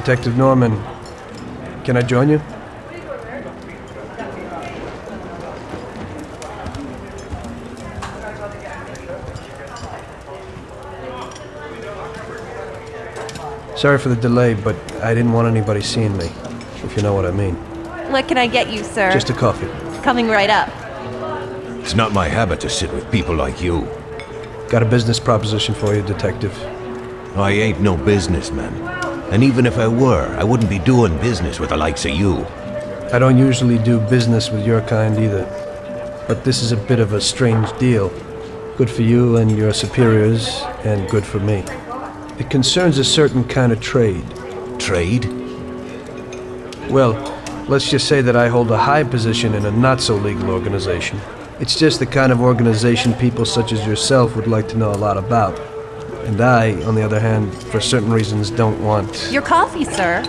Detective Norman, can I join you? Sorry for the delay, but I didn't want anybody seeing me, if you know what I mean. What can I get you, sir? Just a coffee. Coming right up. It's not my habit to sit with people like you. Got a business proposition for you, Detective. I ain't no businessman. And even if I were, I wouldn't be doing business with the likes of you. I don't usually do business with your kind either. But this is a bit of a strange deal. Good for you and your superiors, and good for me. It concerns a certain kind of trade. Trade? Well, let's just say that I hold a high position in a not-so-legal organization. It's just the kind of organization people such as yourself would like to know a lot about. And I, on the other hand, for certain reasons don't want... Your coffee, sir.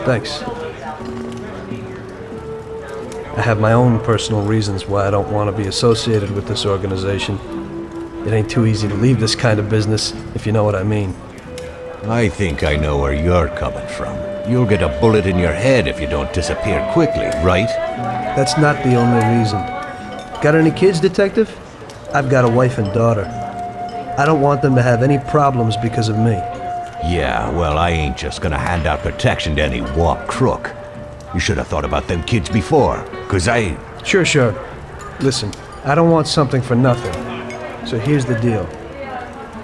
Thanks. I have my own personal reasons why I don't want to be associated with this organization. It ain't too easy to leave this kind of business, if you know what I mean. I think I know where you're coming from. You'll get a bullet in your head if you don't disappear quickly, right? That's not the only reason. Got any kids, Detective? I've got a wife and daughter. I don't want them to have any problems because of me. Yeah, well, I ain't just gonna hand out protection to any walk crook. You should have thought about them kids before, 'cause I... Sure. Listen, I don't want something for nothing. So here's the deal.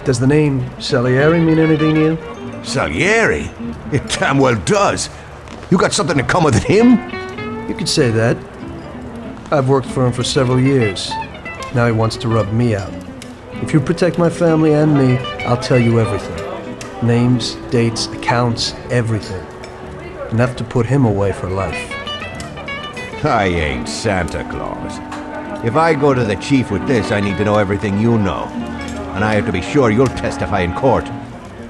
Does the name Salieri mean anything to you? Salieri? It damn well does. You got something in common with him? You could say that. I've worked for him for several years. Now he wants to rub me out. If you protect my family and me, I'll tell you everything. Names, dates, accounts, everything. Enough to put him away for life. I ain't Santa Claus. If I go to the chief with this, I need to know everything you know. And I have to be sure you'll testify in court.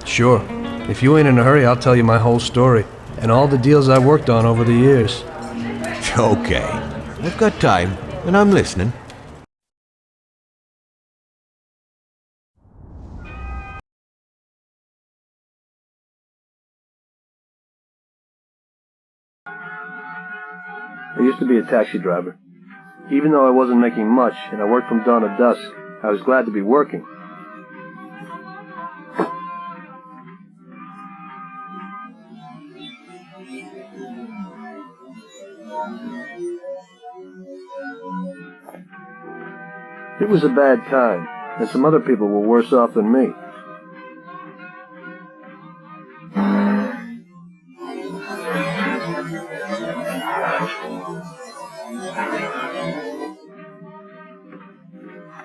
Sure. If you ain't in a hurry, I'll tell you my whole story. And all the deals I worked on over the years. Okay. I've got time, and I'm listening. I used to be a taxi driver. Even though I wasn't making much, and I worked from dawn to dusk, I was glad to be working. It was a bad time, and some other people were worse off than me.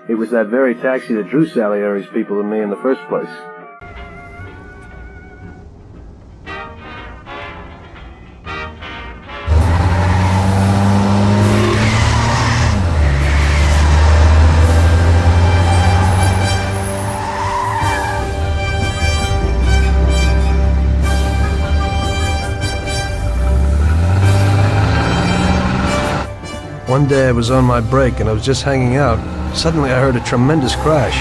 It was that very taxi that drew Salieri's people to me in the first place. One day I was on my break and I was just hanging out. Suddenly I heard a tremendous crash.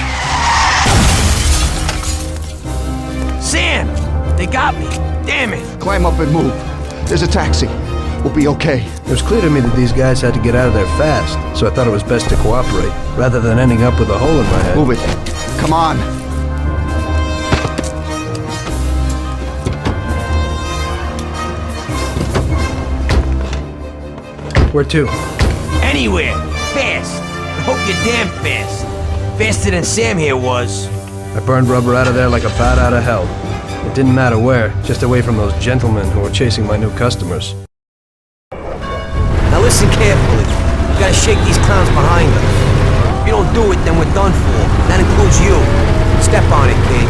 Sam! They got me! Damn it! Climb up and move. There's a taxi. We'll be okay. It was clear to me that these guys had to get out of there fast, so I thought it was best to cooperate, rather than ending up with a hole in my head. Move it. Come on. Where to? Anywhere! Fast! I hope you're damn fast. Faster than Sam here was. I burned rubber out of there like a bat out of hell. It didn't matter where, just away from those gentlemen who were chasing my new customers. Now listen carefully. We gotta shake these clowns behind us. If you don't do it, then we're done for. That includes you. Step on it, kid.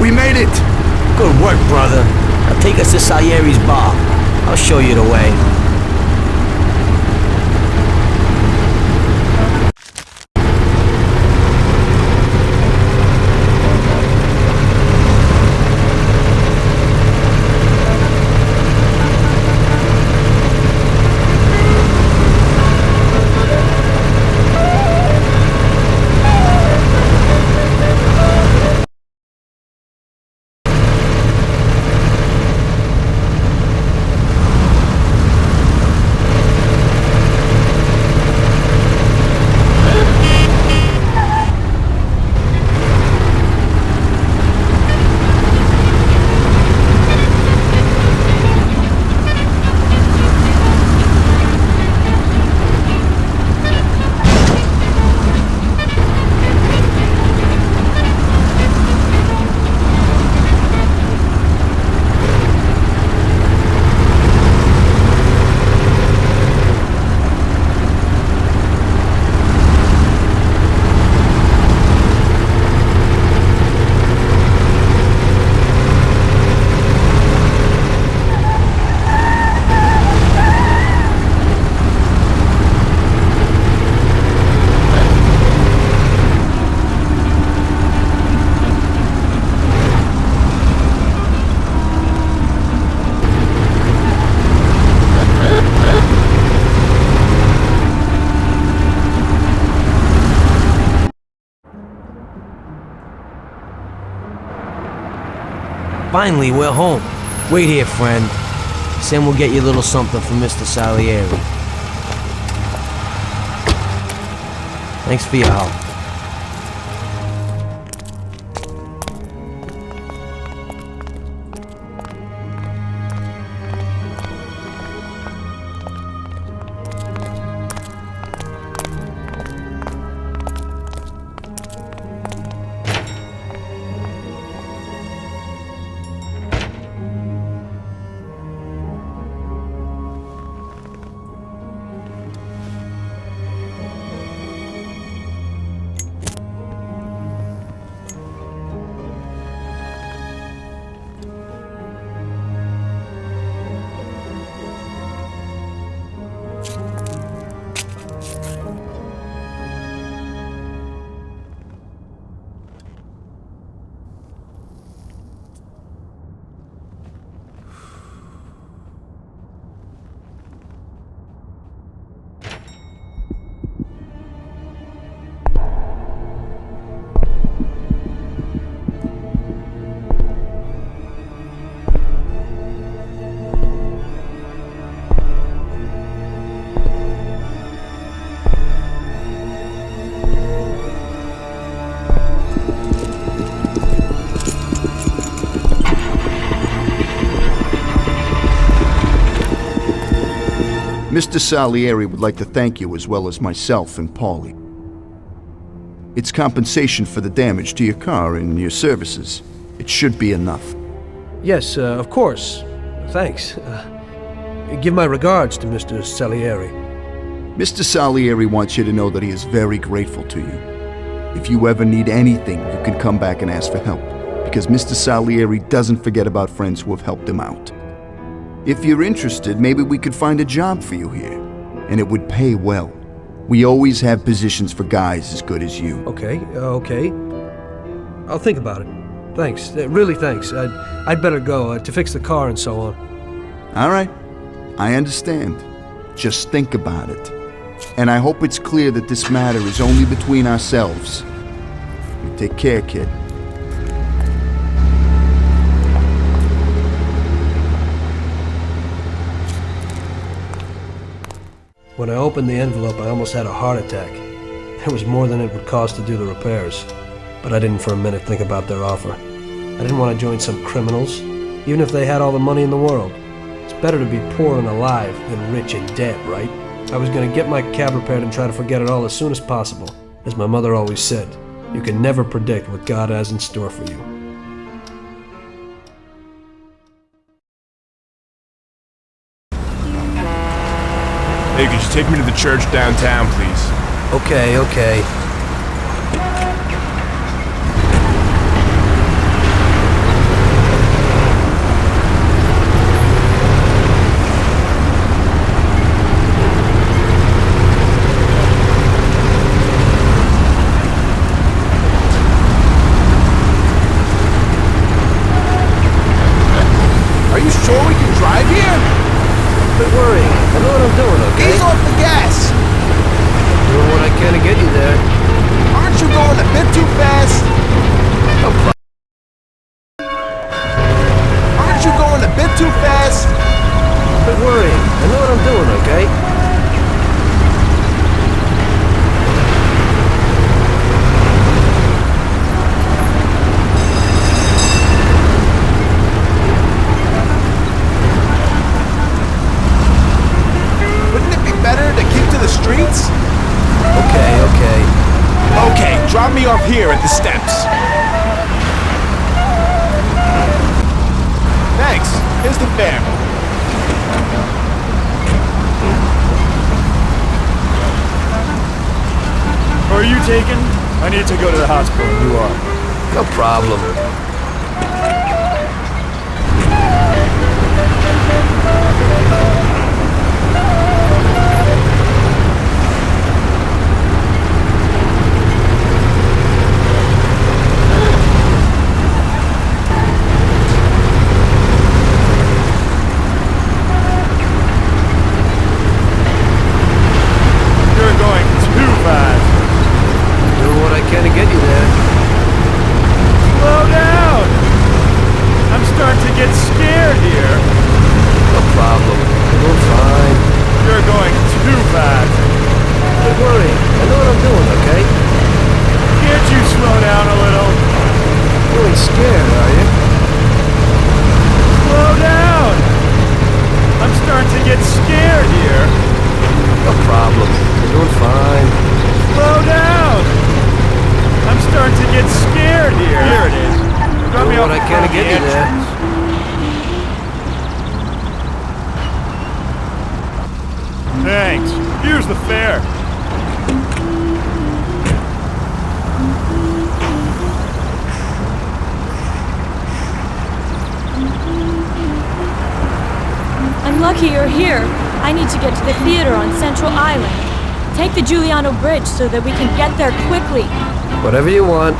We made it! Good work, brother. Now take us to Salieri's bar. I'll show you the way. Finally, we're home. Wait here, friend. Sam will get you a little something from Mr. Salieri. Thanks for your help. Mr. Salieri would like to thank you as well as myself and Paulie. It's compensation for the damage to your car and your services. It should be enough. Yes, of course. Thanks. Give my regards to Mr. Salieri. Mr. Salieri wants you to know that he is very grateful to you. If you ever need anything, you can come back and ask for help, because Mr. Salieri doesn't forget about friends who have helped him out. If you're interested, maybe we could find a job for you here, and it would pay well. We always have positions for guys as good as you. Okay. I'll think about it. Thanks. Really thanks. I'd better go to fix the car and so on. All right. I understand. Just think about it. And I hope it's clear that this matter is only between ourselves. You take care, kid. When I opened the envelope, I almost had a heart attack. There was more than it would cost to do the repairs. But I didn't for a minute think about their offer. I didn't want to join some criminals, even if they had all the money in the world. It's better to be poor and alive than rich and dead, right? I was going to get my cab repaired and try to forget it all as soon as possible. As my mother always said, you can never predict what God has in store for you. Hey, could you take me to the church downtown, please? Okay. Drop me off here at the steps. Thanks. Here's the fare. Who are you taking? I need to go to the hospital. You are. No problem. You're going too fast. Doing what I can to get you there. Slow down! I'm starting to get scared here. No problem. You're doing fine. You're going too fast. Don't worry. I know what I'm doing, okay? Can't you slow down a little? You ain't scared, are you? Slow down! I'm starting to get scared here. No problem. You're doing fine. Slow down! I'm starting to get scared here. Here it is. Drop me Doing off what I can to the get you there. entrance. Thanks. Here's the fare. I'm lucky you're here. I need to get to the theater on Central Island. Take the Giuliano Bridge so that we can get there quickly. Whatever you want.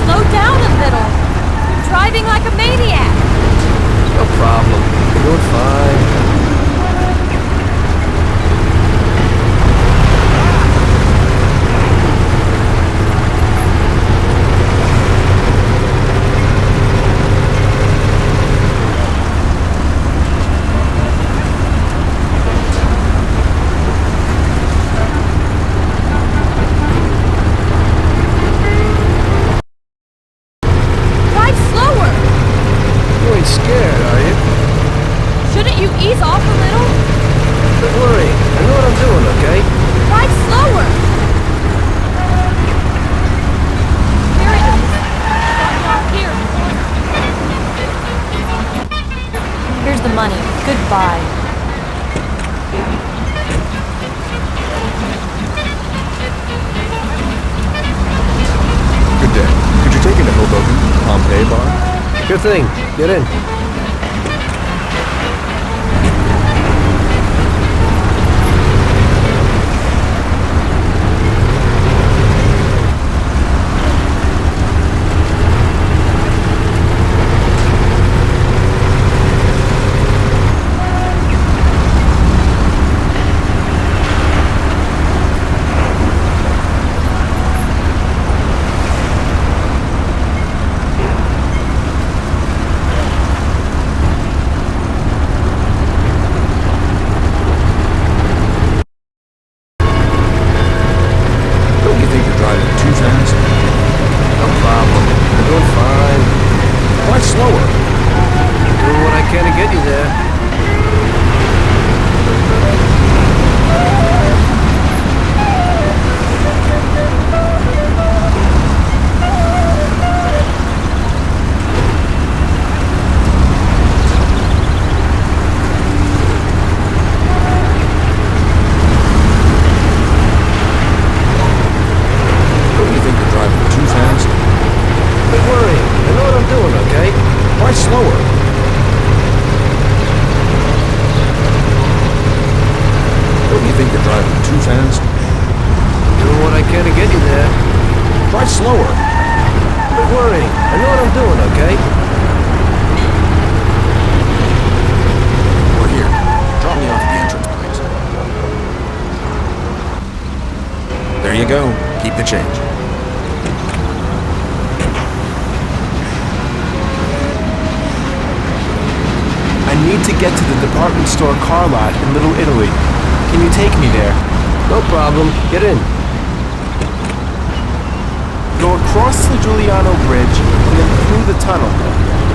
Slow down a little. You're driving like a maniac. No problem. You're doing fine. Drive slower. You ain't scared, are you? Shouldn't you ease off a little? Don't worry. I know what I'm doing, okay? Drive slower. Here it is. Drop me off here. Here's the money. Goodbye. Good day. Could you take me to Hoboken, Pompeii Bar? Good thing. Get in. Don't you think you're driving too fast? No problem. You're doing fine. Why slower? Doing what I can to get you there. Don't you think you're driving too fast? Don't worry. I know what I'm doing, okay? Why slower? Don't you think you're driving too fast? Doing what I can to get you there. Try slower. Don't worry. I know what I'm doing, okay? We're here. Drop me off at the entrance, please. There you go. Keep the change. need to get to the department store car lot in Little Italy. Can you take me there? No problem. Get in. Go across the Giuliano Bridge and then through the tunnel.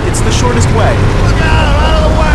It's the shortest way. Look out! Out of the way!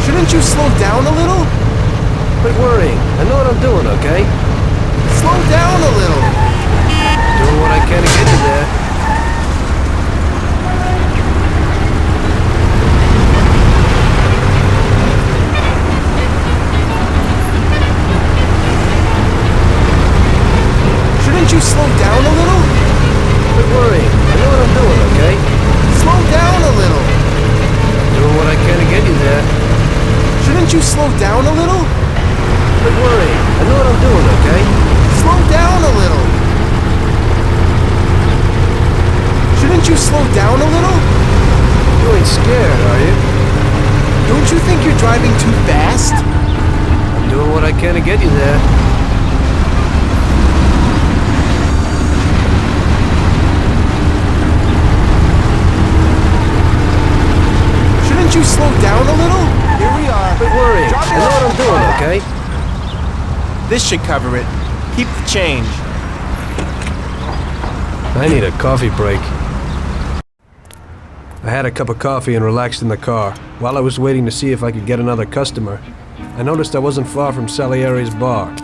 Shouldn't you slow down a little? Quit worrying. I know what I'm doing, okay? Slow down a little. Doing what I can to get you there. Shouldn't you slow down a little? Quit worrying. I know what I'm doing, okay? Slow down a little. Doing what I can to get you there. Shouldn't you slow down a little? Quit worrying. I know what I'm doing, okay? Slow down a little. Shouldn't you slow down a little? You ain't scared, are you? Don't you think you're driving too fast? I'm doing what I can to get you there. Shouldn't you slow down a little? Here we are. Quit worrying. I know what I'm doing, okay? This should cover it. Keep the change. I need a coffee break. I had a cup of coffee and relaxed in the car. While I was waiting to see if I could get another customer, I noticed I wasn't far from Salieri's bar.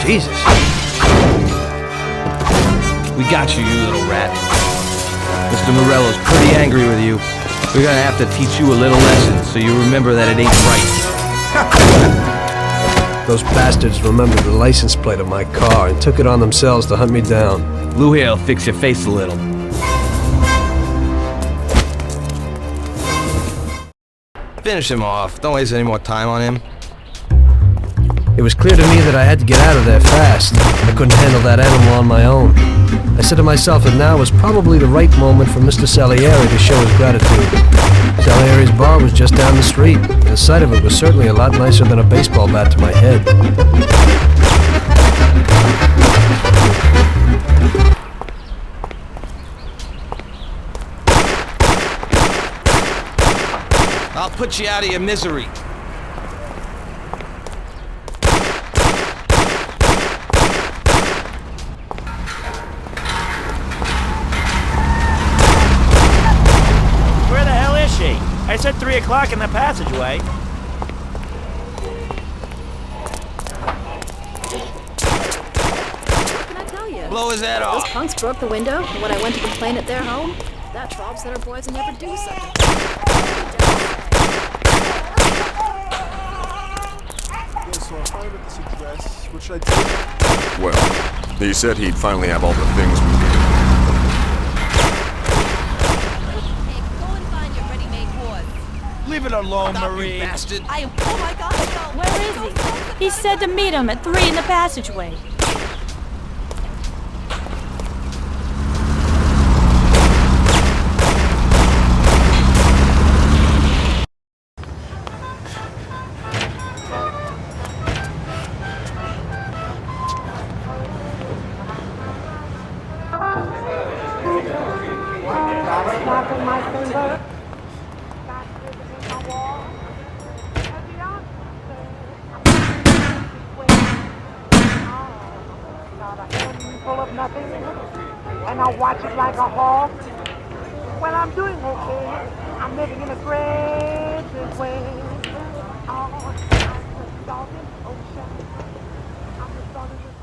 Jesus. We got you, you little rat. Mr. Morello's pretty angry with you. We're gonna have to teach you a little lesson so you remember that it ain't right. Those bastards remembered the license plate of my car and took it on themselves to hunt me down. Lou here'll fix your face a little. Finish him off. Don't waste any more time on him. It was clear to me that I had to get out of there fast. I couldn't handle that animal on my own. I said to myself that now was probably the right moment for Mr. Salieri to show his gratitude. Salieri's bar was just down the street, and the sight of it was certainly a lot nicer than a baseball bat to my head. I'll put you out of your misery. I said 3 o'clock in the passageway. What can I tell you? Blow his head Those off. punks broke the window, and when I went to complain at their home, that Traub said our boys would never do such a thing. So I'll find at this address. What should I take? Well, he said he'd finally have all the things we needed. Leave it alone, Marie. Bastard. Oh my God, no. Where is he? He said to meet him at 3 in the passageway. Full of nothing, and I watch it like a hawk. Well, I'm doing okay. I'm living in a great big way. Oh, I'm the dog in the ocean. I'm the dog in the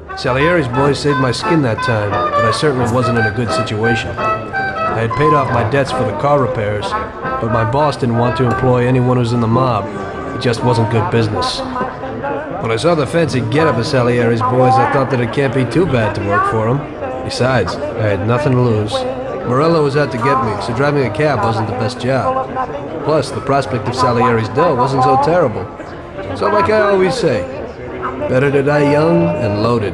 sky. Salieri's boys saved my skin that time, but I certainly wasn't in a good situation. I had paid off my debts for the car repairs, but my boss didn't want to employ anyone who's in the mob. It just wasn't good business. When I saw the fancy getup of Salieri's boys, I thought that it can't be too bad to work for him. Besides, I had nothing to lose. Morello was out to get me, so driving a cab wasn't the best job. Plus, the prospect of Salieri's dough wasn't so terrible. So like I always say, better to die young and loaded.